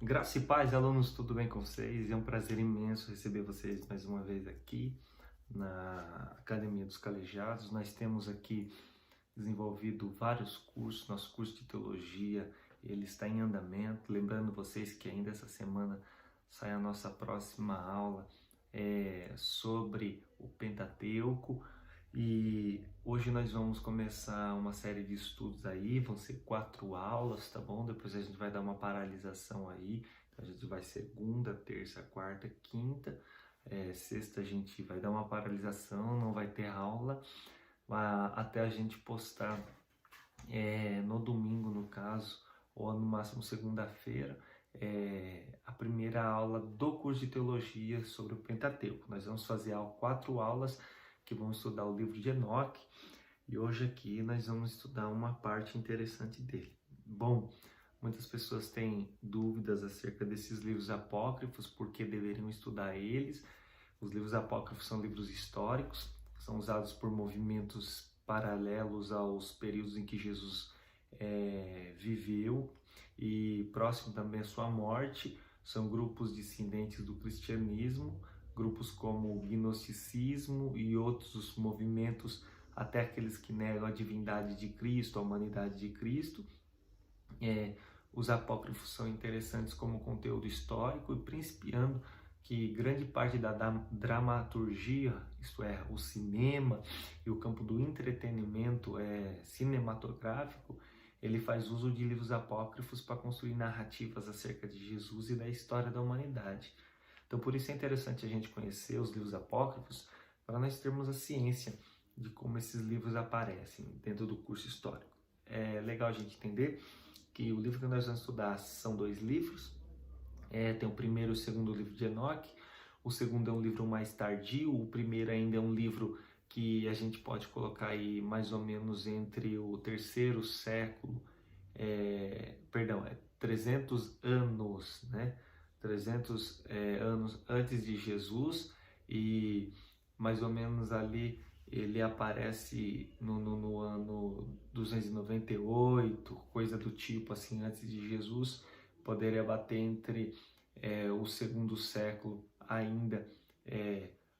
Graça e paz, alunos, tudo bem com vocês? É um prazer imenso receber vocês mais uma vez aqui na Academia dos Calejados. Nós temos aqui desenvolvido vários cursos, nosso curso de teologia, ele está em andamento. Lembrando vocês que ainda essa semana sai a nossa próxima aula sobre o Pentateuco. E hoje nós vamos começar uma série de estudos aí, vão ser 4 aulas, tá bom? Depois a gente vai dar uma paralisação aí, então a gente vai segunda, terça, quarta, quinta, sexta a gente vai dar uma paralisação, não vai ter aula, até a gente postar no domingo no caso, ou no máximo segunda-feira, a primeira aula do curso de teologia sobre o Pentateuco. Nós vamos fazer 4 aulas que vão estudar o livro de Enoque, e hoje aqui nós vamos estudar uma parte interessante dele. Bom, muitas pessoas têm dúvidas acerca desses livros apócrifos, porque deveriam estudar eles. Os livros apócrifos são livros históricos, são usados por movimentos paralelos aos períodos em que Jesus viveu e próximo também à sua morte. São grupos dissidentes do cristianismo, grupos como o gnosticismo e outros movimentos, até aqueles que negam a divindade de Cristo, a humanidade de Cristo. Os apócrifos são interessantes como conteúdo histórico, e principiando que grande parte da dramaturgia, isto é, o cinema e o campo do entretenimento cinematográfico, ele faz uso de livros apócrifos para construir narrativas acerca de Jesus e da história da humanidade. Então, por isso é interessante a gente conhecer os livros apócrifos, para nós termos a ciência de como esses livros aparecem dentro do curso histórico. É legal a gente entender que o livro que nós vamos estudar são 2 livros. Tem o primeiro e o segundo livro de Enoque. O segundo é um livro mais tardio, o primeiro ainda é um livro que a gente pode colocar aí mais ou menos entre o terceiro século, 300 anos, né? 300 anos antes de Jesus, e mais ou menos ali ele aparece no ano 298, coisa do tipo assim, antes de Jesus. Poderia bater entre o segundo século ainda,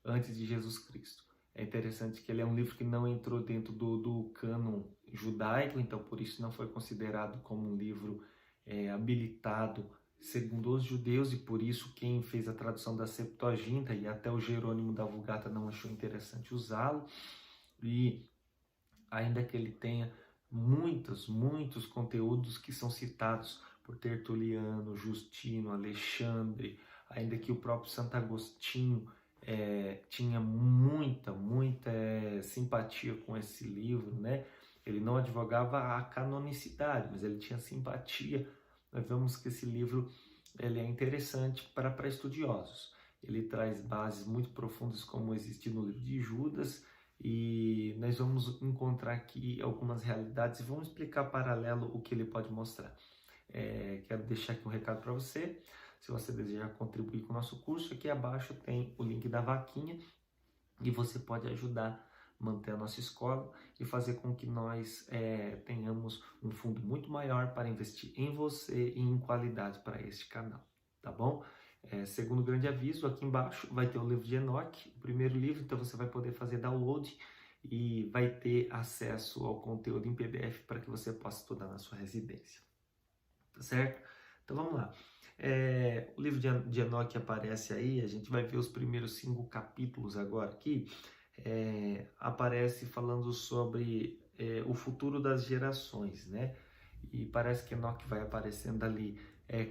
antes de Jesus Cristo. É interessante que ele é um livro que não entrou dentro do cânon judaico, então por isso não foi considerado como um livro habilitado segundo os judeus, e por isso quem fez a tradução da Septuaginta e até o Jerônimo da Vulgata não achou interessante usá-lo. E ainda que ele tenha muitos conteúdos que são citados por Tertuliano, Justino, Alexandre, ainda que o próprio Santo Agostinho tinha muita simpatia com esse livro, né? Ele não advogava a canonicidade, mas ele tinha simpatia. Nós vemos que esse livro ele é interessante para estudiosos. Ele traz bases muito profundas, como existe no livro de Judas, e nós vamos encontrar aqui algumas realidades e vamos explicar paralelo o que ele pode mostrar. Quero deixar aqui um recado para você. Se você desejar contribuir com o nosso curso, aqui abaixo tem o link da vaquinha e você pode ajudar a manter a nossa escola e fazer com que nós tenhamos um fundo muito maior para investir em você e em qualidade para este canal, tá bom? Segundo grande aviso, aqui embaixo vai ter o livro de Enoque, o primeiro livro, então você vai poder fazer download e vai ter acesso ao conteúdo em PDF para que você possa estudar na sua residência, tá certo? Então vamos lá. O livro de Enoque aparece aí, a gente vai ver os primeiros 5 capítulos agora aqui. Aparece falando sobre o futuro das gerações, né? E parece que Enoque vai aparecendo ali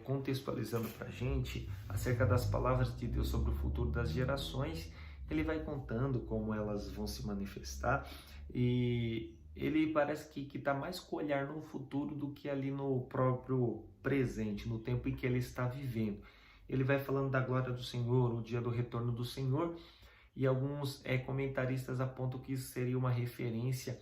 contextualizando para a gente acerca das palavras de Deus sobre o futuro das gerações. Ele vai contando como elas vão se manifestar, e ele parece que está mais com o olhar no futuro do que ali no próprio presente, no tempo em que ele está vivendo. Ele vai falando da glória do Senhor, o dia do retorno do Senhor, e alguns comentaristas apontam que isso seria uma referência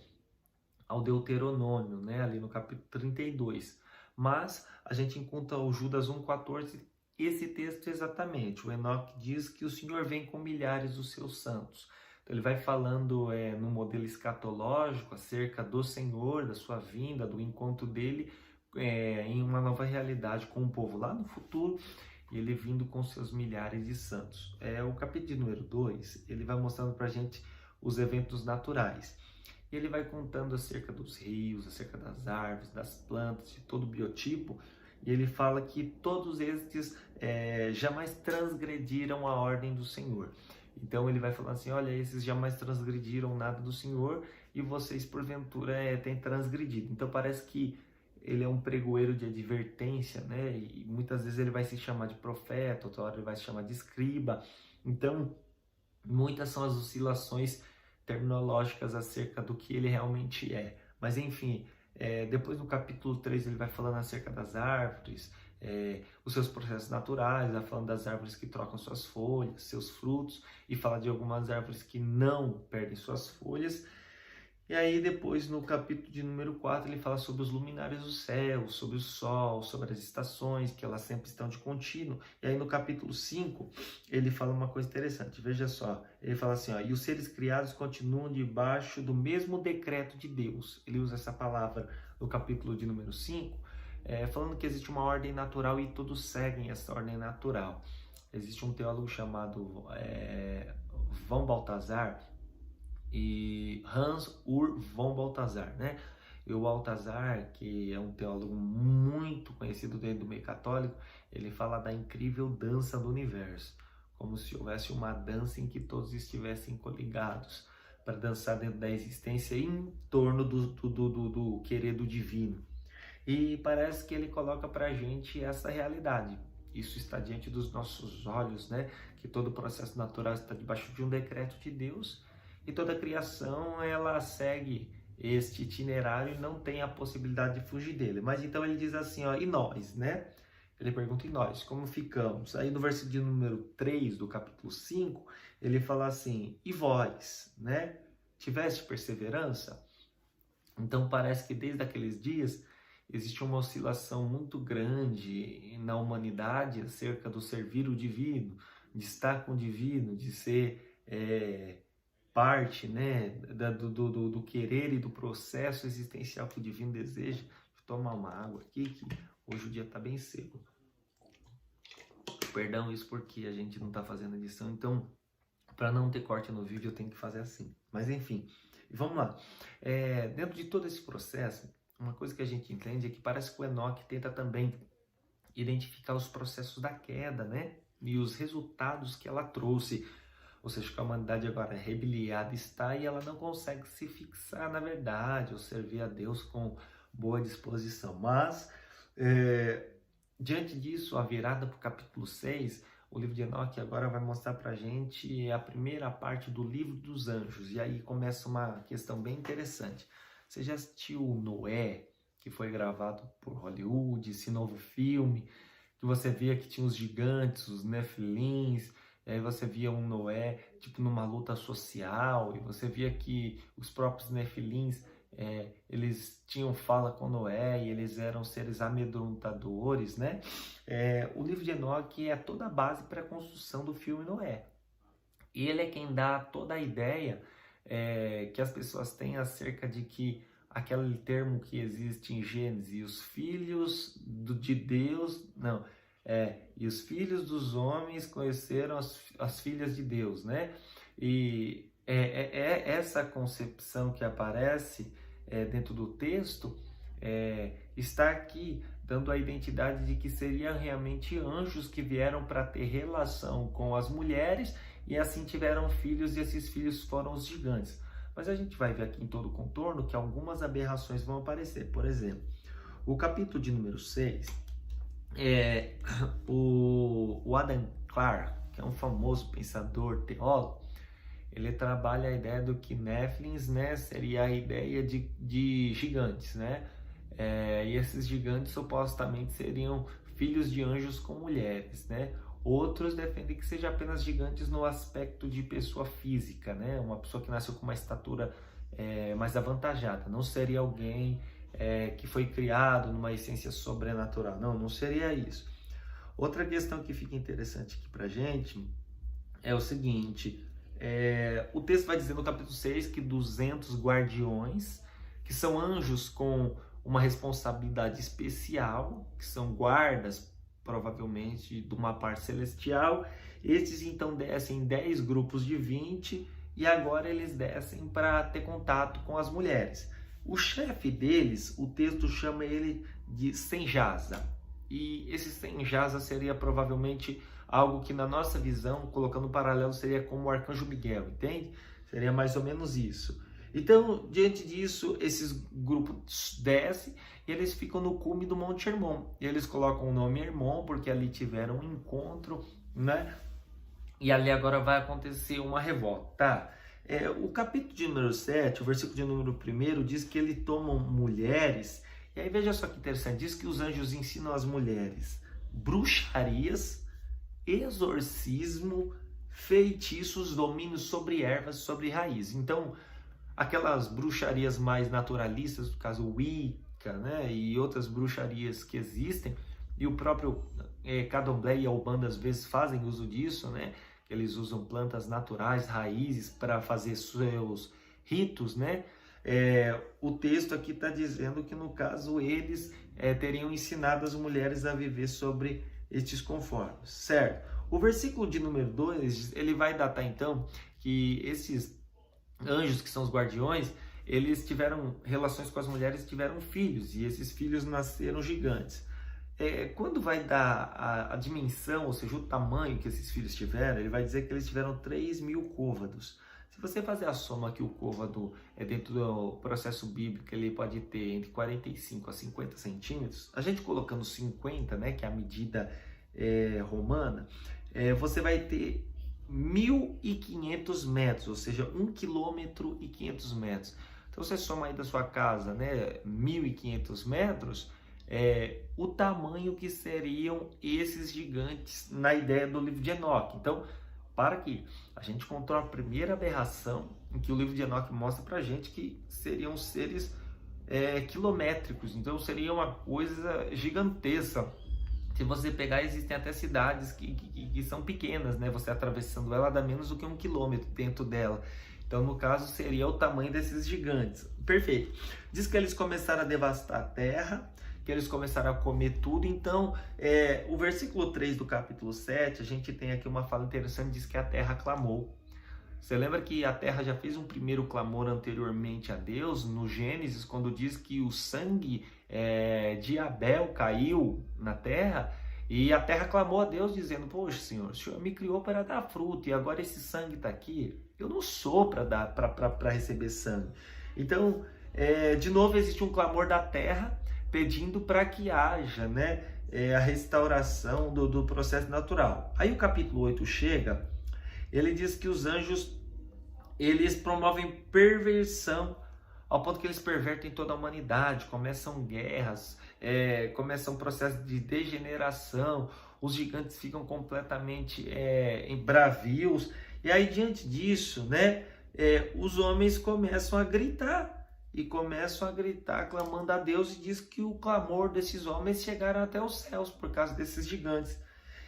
ao Deuteronômio, né, ali no capítulo 32. Mas a gente encontra o Judas 1,14, esse texto exatamente. O Enoque diz que o Senhor vem com milhares dos seus santos. Então ele vai falando no modelo escatológico acerca do Senhor, da sua vinda, do encontro dele em uma nova realidade com o povo lá no futuro, e ele vindo com seus milhares de santos. O capítulo de número 2, ele vai mostrando para a gente os eventos naturais. E ele vai contando acerca dos rios, acerca das árvores, das plantas, de todo o biotipo, e ele fala que todos estes jamais transgrediram a ordem do Senhor. Então ele vai falando assim, olha, esses jamais transgrediram nada do Senhor e vocês porventura têm transgredido. Então parece que ele é um pregoeiro de advertência, né? E muitas vezes ele vai se chamar de profeta, outra hora ele vai se chamar de escriba. Então muitas são as oscilações terminológicas acerca do que ele realmente é. Mas enfim, depois no capítulo 3 ele vai falando acerca das árvores, os seus processos naturais, vai falando das árvores que trocam suas folhas, seus frutos, e fala de algumas árvores que não perdem suas folhas. E aí depois no capítulo de número 4 ele fala sobre os luminares do céu, sobre o sol, sobre as estações, que elas sempre estão de contínuo. E aí no capítulo 5 ele fala uma coisa interessante, veja só, ele fala assim, ó, e os seres criados continuam debaixo do mesmo decreto de Deus. Ele usa essa palavra no capítulo de número 5, falando que existe uma ordem natural e todos seguem essa ordem natural. Existe um teólogo chamado von Balthasar, e Hans Ur von Balthasar, né? E o Balthasar, que é um teólogo muito conhecido dentro do meio católico, ele fala da incrível dança do universo, como se houvesse uma dança em que todos estivessem coligados para dançar dentro da existência em torno do querer do divino. E parece que ele coloca para a gente essa realidade. Isso está diante dos nossos olhos, né? Que todo o processo natural está debaixo de um decreto de Deus, e toda a criação ela segue este itinerário e não tem a possibilidade de fugir dele. Mas então ele diz assim, ó, e nós, né? Ele pergunta, e nós, como ficamos? Aí no versículo de número 3 do capítulo 5, ele fala assim, e vós, né? Tiveste perseverança? Então parece que desde aqueles dias existe uma oscilação muito grande na humanidade acerca do servir o divino, de estar com o divino, de ser parte, né, do querer e do processo existencial que o divino deseja. Vou tomar uma água aqui, que hoje o dia está bem seco. Perdão isso porque a gente não está fazendo edição, então para não ter corte no vídeo eu tenho que fazer assim. Mas enfim, vamos lá. Dentro de todo esse processo, uma coisa que a gente entende é que parece que o Enoque tenta também identificar os processos da queda, né, e os resultados que ela trouxe. Ou seja, que a humanidade agora rebeliada está e ela não consegue se fixar na verdade ou servir a Deus com boa disposição. Mas, diante disso, a virada para o capítulo 6, o livro de Enoque agora vai mostrar para a gente a primeira parte do livro dos anjos. E aí começa uma questão bem interessante. Você já assistiu Noé, que foi gravado por Hollywood, esse novo filme, que você via que tinha os gigantes, os nefilins, e aí você via um Noé, tipo, numa luta social, e você via que os próprios nefilins, eles tinham fala com Noé, e eles eram seres amedrontadores, né? O livro de Enoque é toda a base para a construção do filme Noé. E ele é quem dá toda a ideia que as pessoas têm acerca de que aquele termo que existe em Gênesis, os filhos de Deus, não... e os filhos dos homens conheceram as filhas de Deus, né? E essa concepção que aparece dentro do texto está aqui dando a identidade de que seriam realmente anjos que vieram para ter relação com as mulheres e assim tiveram filhos, e esses filhos foram os gigantes. Mas a gente vai ver aqui em todo o contorno que algumas aberrações vão aparecer. Por exemplo, o capítulo de número 6... o Adam Clarke, que é um famoso pensador, teólogo, ele trabalha a ideia do que Néfilins, né, seria a ideia de gigantes, né? E esses gigantes supostamente seriam filhos de anjos com mulheres, né? Outros defendem que seja apenas gigantes no aspecto de pessoa física, né? Uma pessoa que nasceu com uma estatura mais avantajada, não seria alguém que foi criado numa essência sobrenatural. Não seria isso. Outra questão que fica interessante aqui pra gente é o seguinte, o texto vai dizer no capítulo 6 que 200 guardiões, que são anjos com uma responsabilidade especial, que são guardas, provavelmente, de uma parte celestial. Esses então descem em 10 grupos de 20 e agora eles descem para ter contato com as mulheres. O chefe deles, o texto chama ele de Senjasa. E esse Senjasa seria provavelmente algo que na nossa visão, colocando um paralelo, seria como o arcanjo Miguel, entende? Seria mais ou menos isso. Então, diante disso, esses grupos descem e eles ficam no cume do Monte Hermon. E eles colocam o nome Hermon porque ali tiveram um encontro, né? E ali agora vai acontecer uma revolta, tá? O capítulo de número 7, o versículo de número 1, diz que ele toma mulheres. E aí veja só que interessante, diz que os anjos ensinam as mulheres bruxarias, exorcismo, feitiços, domínios sobre ervas, sobre raízes. Então, aquelas bruxarias mais naturalistas, no caso Wicca, né, e outras bruxarias que existem, e o próprio Candomblé e a Umbanda às vezes fazem uso disso, né? Eles usam plantas naturais, raízes, para fazer seus ritos, né? O texto aqui está dizendo que, no caso, eles teriam ensinado as mulheres a viver sobre estes conformes, certo? O versículo de número 2, ele vai datar, então, que esses anjos, que são os guardiões, eles tiveram relações com as mulheres, tiveram filhos, e esses filhos nasceram gigantes. Quando vai dar a dimensão, ou seja, o tamanho que esses filhos tiveram, ele vai dizer que eles tiveram 3.000 côvados. Se você fazer a soma que o côvado dentro do processo bíblico, ele pode ter entre 45 a 50 centímetros, a gente colocando 50, né, que é a medida romana, você vai ter 1.500 metros, ou seja, 1,5 km. Então você soma aí da sua casa, né, 1.500 metros, o tamanho que seriam esses gigantes na ideia do livro de Enoque. Então, para que a gente encontrou a primeira aberração em que o livro de Enoque mostra para a gente que seriam seres quilométricos, então seria uma coisa gigantesca. Se você pegar, existem até cidades que são pequenas, né? Você atravessando ela dá menos do que 1 quilômetro dentro dela. Então, no caso, seria o tamanho desses gigantes. Perfeito. Diz que eles começaram a devastar a terra, que eles começaram a comer tudo. Então, o versículo 3 do capítulo 7, a gente tem aqui uma fala interessante, diz que a terra clamou. Você lembra que a terra já fez um primeiro clamor anteriormente a Deus, no Gênesis, quando diz que o sangue de Abel caiu na terra, e a terra clamou a Deus dizendo: poxa, Senhor, o Senhor me criou para dar fruto, e agora esse sangue está aqui, eu não sou para receber sangue. Então, de novo, existe um clamor da terra, pedindo para que haja, né, a restauração do processo natural. Aí o capítulo 8 chega, ele diz que os anjos, eles promovem perversão, ao ponto que eles pervertem toda a humanidade, começam guerras, começam processos de degeneração, os gigantes ficam completamente bravios, e aí diante disso, né, os homens começam a gritar, clamando a Deus, e diz que o clamor desses homens chegaram até os céus por causa desses gigantes.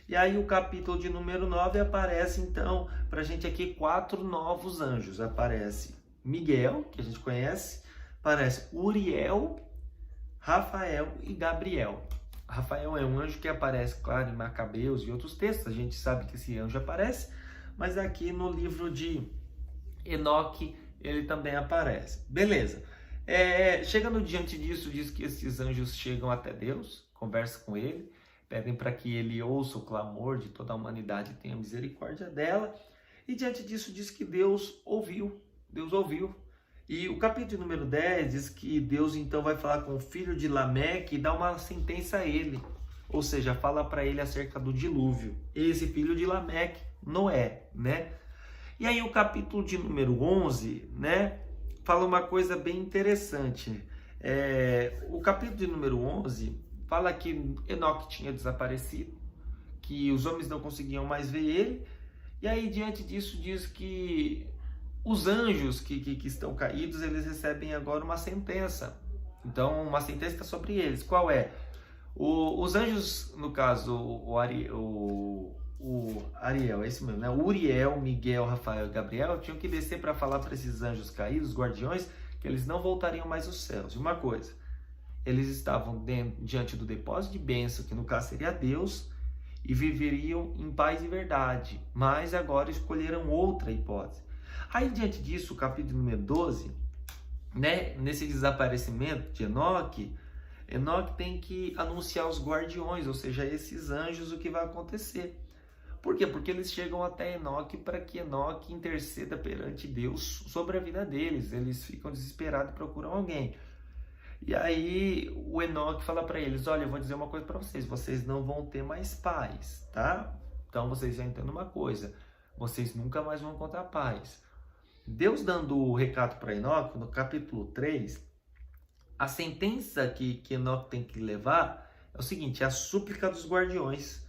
E aí o capítulo de número 9 aparece então para a gente aqui 4 novos anjos. Aparece Miguel, que a gente conhece, aparece Uriel, Rafael e Gabriel. Rafael é um anjo que aparece, claro, em Macabeus e outros textos, a gente sabe que esse anjo aparece, mas aqui no livro de Enoque ele também aparece. Beleza. Chegando diante disso, diz que esses anjos chegam até Deus, conversam com ele, pedem para que ele ouça o clamor de toda a humanidade e tenha misericórdia dela. E diante disso diz que Deus ouviu. E o capítulo número 10 diz que Deus então vai falar com o filho de Lameque e dá uma sentença a ele. Ou seja, fala para ele acerca do dilúvio. Esse filho de Lameque, Noé, né? E aí o capítulo de número 11, né, fala uma coisa bem interessante. O capítulo de número 11 fala que Enoque tinha desaparecido, que os homens não conseguiam mais ver ele, e aí diante disso diz que os anjos que estão caídos, eles recebem agora uma sentença. Então, uma sentença está sobre eles. Qual é? Os anjos, no caso, o Ariel, é isso mesmo, né? Uriel, Miguel, Rafael e Gabriel tinham que descer para falar para esses anjos caídos, os guardiões, que eles não voltariam mais aos céus. E uma coisa, eles estavam diante do depósito de bênção, que no caso seria Deus, e viveriam em paz e verdade, mas agora escolheram outra hipótese. Aí, diante disso, o capítulo número 12, né, nesse desaparecimento de Enoque, Enoque tem que anunciar aos guardiões, ou seja, esses anjos, o que vai acontecer. Por quê? Porque eles chegam até Enoque para que Enoque interceda perante Deus sobre a vida deles. Eles ficam desesperados e procuram alguém. E aí o Enoque fala para eles, olha, eu vou dizer uma coisa para vocês, vocês não vão ter mais paz, tá? Então vocês já entendem uma coisa, vocês nunca mais vão encontrar paz. Deus dando o recado para Enoque, no capítulo 3, a sentença que Enoque tem que levar é o seguinte, é a súplica dos guardiões.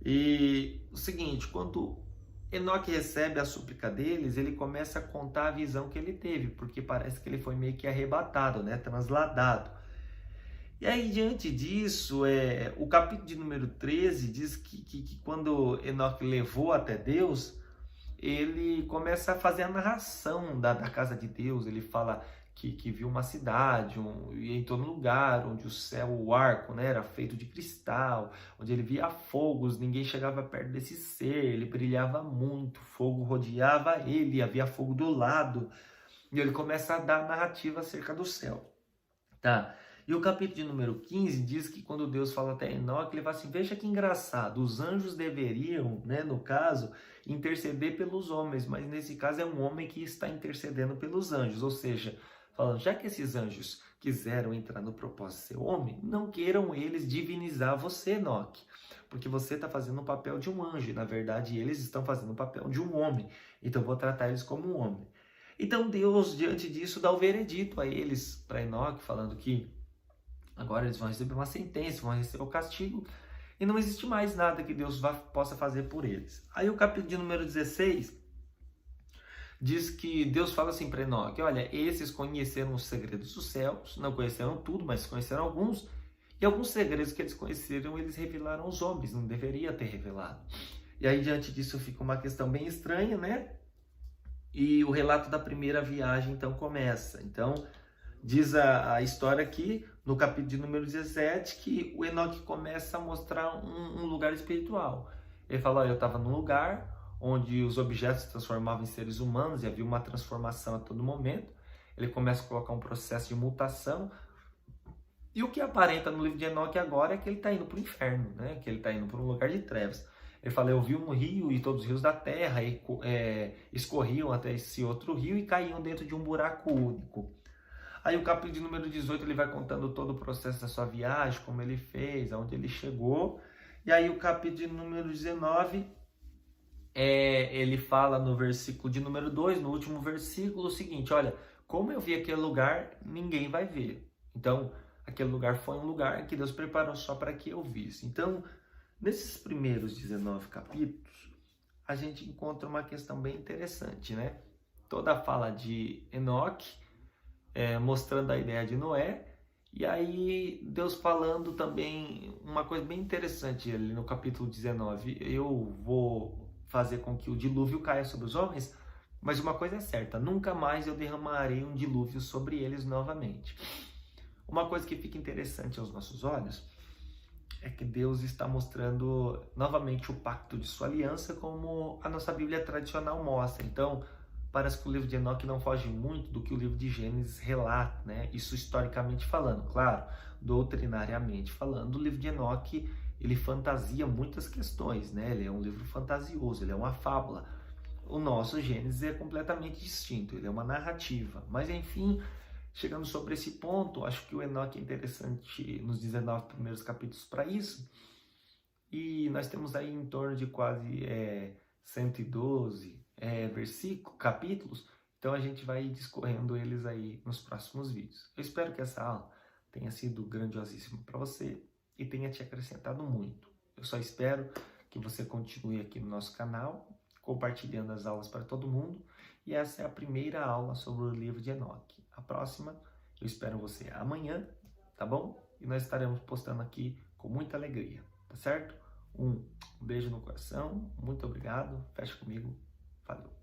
E o seguinte, quando Enoque recebe a súplica deles, ele começa a contar a visão que ele teve, porque parece que ele foi meio que arrebatado, né? Transladado. E aí, diante disso, o capítulo de número 13 diz que quando Enoque levou até Deus, ele começa a fazer a narração da casa de Deus. Ele fala que viu uma cidade, e entrou num lugar onde o céu, o arco, né, era feito de cristal, onde ele via fogos, ninguém chegava perto desse ser, ele brilhava muito, fogo rodeava ele, havia fogo do lado, e ele começa a dar a narrativa acerca do céu, tá? E o capítulo de número 15 diz que quando Deus fala até Enoque, ele fala assim, veja que engraçado, os anjos deveriam, né, no caso, interceder pelos homens, mas nesse caso é um homem que está intercedendo pelos anjos, ou seja, falando, já que esses anjos quiseram entrar no propósito de ser homem, não queiram eles divinizar você, Enoque, porque você está fazendo o papel de um anjo, e na verdade eles estão fazendo o papel de um homem, então eu vou tratar eles como um homem. Então Deus, diante disso, dá o veredito a eles, para Enoque, falando que agora eles vão receber uma sentença, vão receber o castigo, e não existe mais nada que Deus possa fazer por eles. Aí o capítulo de número 16 diz que Deus fala assim para Enoque, olha, esses conheceram os segredos dos céus, não conheceram tudo, mas conheceram alguns, e alguns segredos que eles conheceram, eles revelaram aos homens, não deveria ter revelado. E aí, diante disso, fica uma questão bem estranha, né? E o relato da primeira viagem, então, começa. Então, diz a história aqui, no capítulo de número 17, que o Enoque começa a mostrar um lugar espiritual. Ele fala, olha, eu estava num lugar onde os objetos se transformavam em seres humanos e havia uma transformação a todo momento. Ele começa a colocar um processo de mutação. E o que aparenta no livro de Enoque agora é que ele está indo para o inferno, né? Que ele está indo para um lugar de trevas. Ele fala, eu vi um rio e todos os rios da terra escorriam até esse outro rio e caíam dentro de um buraco único. Aí o capítulo de número 18 ele vai contando todo o processo da sua viagem, como ele fez, aonde ele chegou. E aí o capítulo de número 19, ele fala no versículo de número 2, no último versículo, o seguinte, olha, como eu vi aquele lugar, ninguém vai ver. Então, aquele lugar foi um lugar que Deus preparou só para que eu visse. Então, nesses primeiros 19 capítulos, a gente encontra uma questão bem interessante, né? Toda a fala de Enoque, mostrando a ideia de Noé, e aí Deus falando também uma coisa bem interessante ali no capítulo 19, eu vou fazer com que o dilúvio caia sobre os homens, mas uma coisa é certa, nunca mais eu derramarei um dilúvio sobre eles novamente. Uma coisa que fica interessante aos nossos olhos é que Deus está mostrando novamente o pacto de sua aliança como a nossa Bíblia tradicional mostra. Então, parece que o livro de Enoque não foge muito do que o livro de Gênesis relata, né? Isso historicamente falando, claro, doutrinariamente falando, o livro de Enoque, ele fantasia muitas questões, né? Ele é um livro fantasioso, ele é uma fábula. O nosso Gênesis é completamente distinto, ele é uma narrativa. Mas, enfim, chegando sobre esse ponto, acho que o Enoque é interessante nos 19 primeiros capítulos para isso. E nós temos aí em torno de quase 112 capítulos, então a gente vai discorrendo eles aí nos próximos vídeos. Eu espero que essa aula tenha sido grandiosíssima para você e tenha te acrescentado muito. Eu só espero que você continue aqui no nosso canal, compartilhando as aulas para todo mundo, e essa é a primeira aula sobre o livro de Enoque. A próxima, eu espero você amanhã, tá bom? E nós estaremos postando aqui com muita alegria, tá certo? Um beijo no coração, muito obrigado, fecha comigo. Valeu!